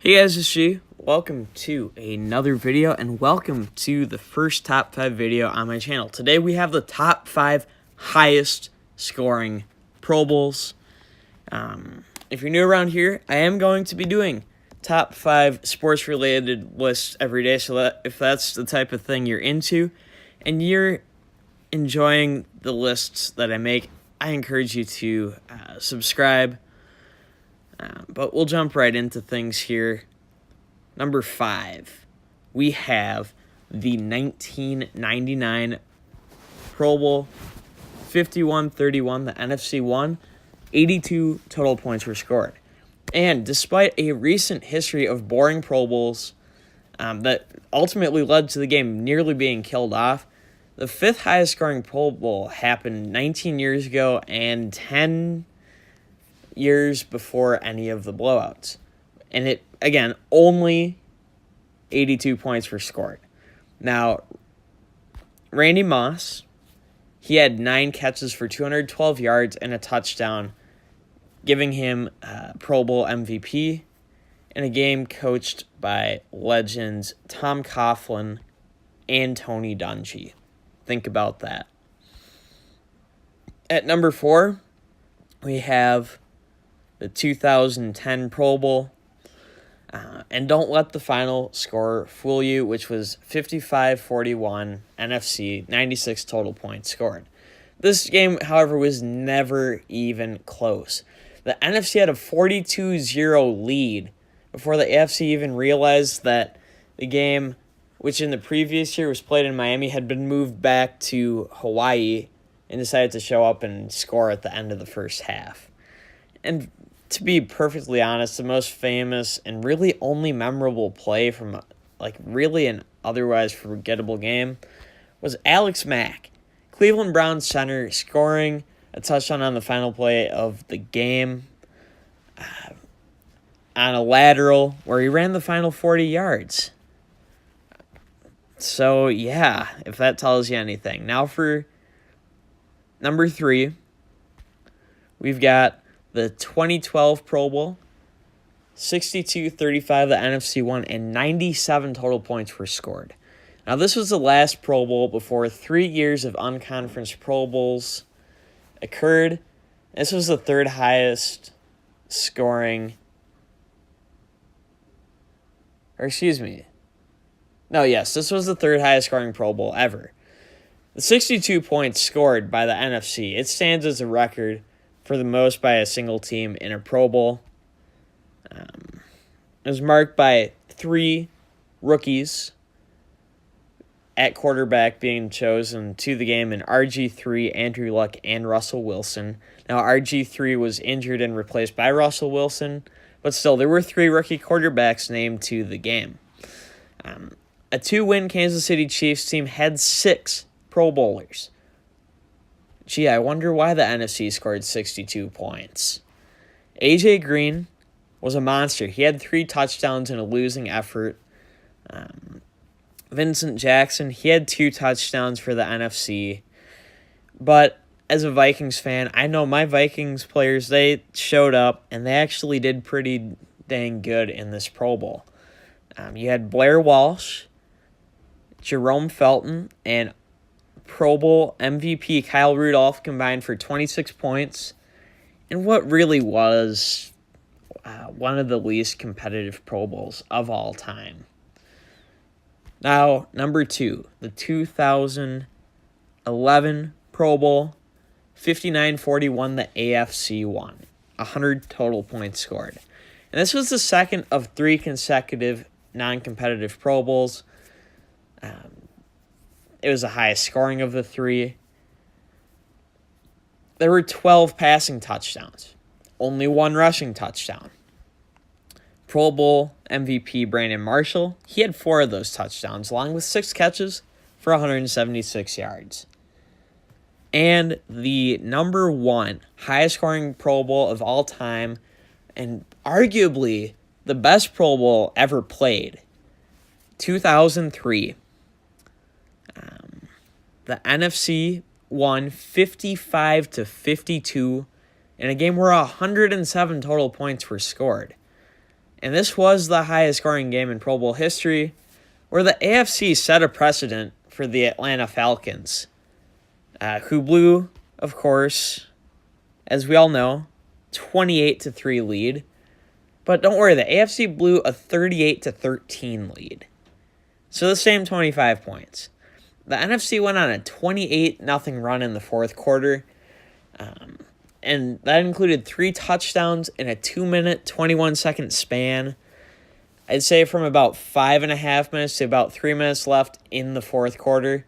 Hey guys, it's G. Welcome to another video and welcome to the first top 5 video on my channel. Today we have the top 5 highest scoring Pro Bowls. If you're new around here, I am going to be doing top 5 sports related lists every day. So that if that's the type of thing you're into and you're enjoying the lists that I make, I encourage you to subscribe. But we'll jump right into things here. Number 5, we have the 1999 Pro Bowl, 51-31, the NFC won, 82 total points were scored. And despite a recent history of boring Pro Bowls that ultimately led to the game nearly being killed off, the 5th highest scoring Pro Bowl happened 19 years ago and 10 years before any of the blowouts. And it, again, only 82 points were scored. Now, Randy Moss, he had 9 catches for 212 yards and a touchdown, giving him Pro Bowl MVP in a game coached by legends Tom Coughlin and Tony Dungy. Think about that. At number 4, we have the 2010 Pro Bowl. And don't let the final score fool you, which was 55-41 NFC, 96 total points scored. This game, however, was never even close. The NFC had a 42-0 lead before the AFC even realized that the game, which in the previous year was played in Miami, had been moved back to Hawaii and decided to show up and score at the end of the first half. And to be perfectly honest, the most famous and really only memorable play from really an otherwise forgettable game was Alex Mack, Cleveland Browns center, scoring a touchdown on the final play of the game on a lateral where he ran the final 40 yards. So, yeah, if that tells you anything. Now for number 3, we've got the 2012 Pro Bowl, 62-35 the NFC won, and 97 total points were scored. Now, this was the last Pro Bowl before 3 years of unconference Pro Bowls occurred. This was the 3rd highest scoring, this was the 3rd highest scoring Pro Bowl ever. The 62 points scored by the NFC, it stands as a record for the most by a single team in a Pro Bowl. It was marked by 3 rookies at quarterback being chosen to the game in RG3, Andrew Luck, and Russell Wilson. Now, RG3 was injured and replaced by Russell Wilson, but still, there were 3 rookie quarterbacks named to the game. A 2-win Kansas City Chiefs team had 6 Pro Bowlers. Gee, I wonder why the NFC scored 62 points. A.J. Green was a monster. He had 3 touchdowns in a losing effort. Vincent Jackson, he had 2 touchdowns for the NFC. But as a Vikings fan, I know my Vikings players, they showed up, and they actually did pretty dang good in this Pro Bowl. You had Blair Walsh, Jerome Felton, and Pro Bowl MVP Kyle Rudolph combined for 26 points in what really was one of the least competitive Pro Bowls of all time. Now, number 2, the 2011 Pro Bowl, 59-41, the AFC won, 100 total points scored. And this was the 2nd of 3 consecutive non-competitive Pro Bowls. It was the highest scoring of the 3. There were 12 passing touchdowns, only 1 rushing touchdown. Pro Bowl MVP Brandon Marshall, he had 4 of those touchdowns, along with 6 catches for 176 yards. And the number 1 highest scoring Pro Bowl of all time, and arguably the best Pro Bowl ever played, 2003. The NFC won 55-52 in a game where 107 total points were scored. And this was the highest scoring game in Pro Bowl history, where the AFC set a precedent for the Atlanta Falcons, who blew, of course, as we all know, 28-3 lead. But don't worry, the AFC blew a 38-13 lead. So the same 25 points. The NFC went on a 28-0 run in the fourth quarter. And that included 3 touchdowns in a 2-minute, 21-second span. I'd say from about 5.5 minutes to about 3 minutes left in the fourth quarter.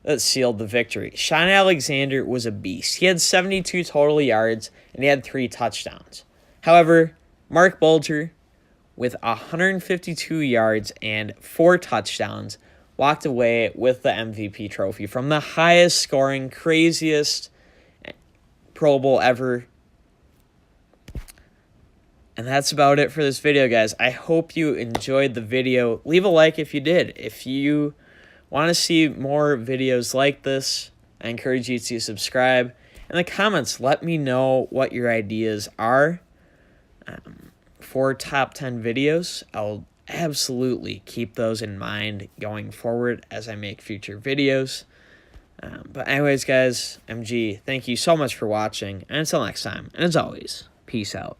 That sealed the victory. Shaun Alexander was a beast. He had 72 total yards, and he had 3 touchdowns. However, Mark Bulger, with 152 yards and 4 touchdowns, walked away with the MVP trophy from the highest scoring, craziest Pro Bowl ever. And that's about it for this video, guys. I hope you enjoyed the video. Leave a like if you did. If you want to see more videos like this, I encourage you to subscribe. In the comments, let me know what your ideas are for top 10 videos. I'll absolutely keep those in mind going forward as I make future videos. But anyways, guys, MG, thank you so much for watching. And until next time, and as always, peace out.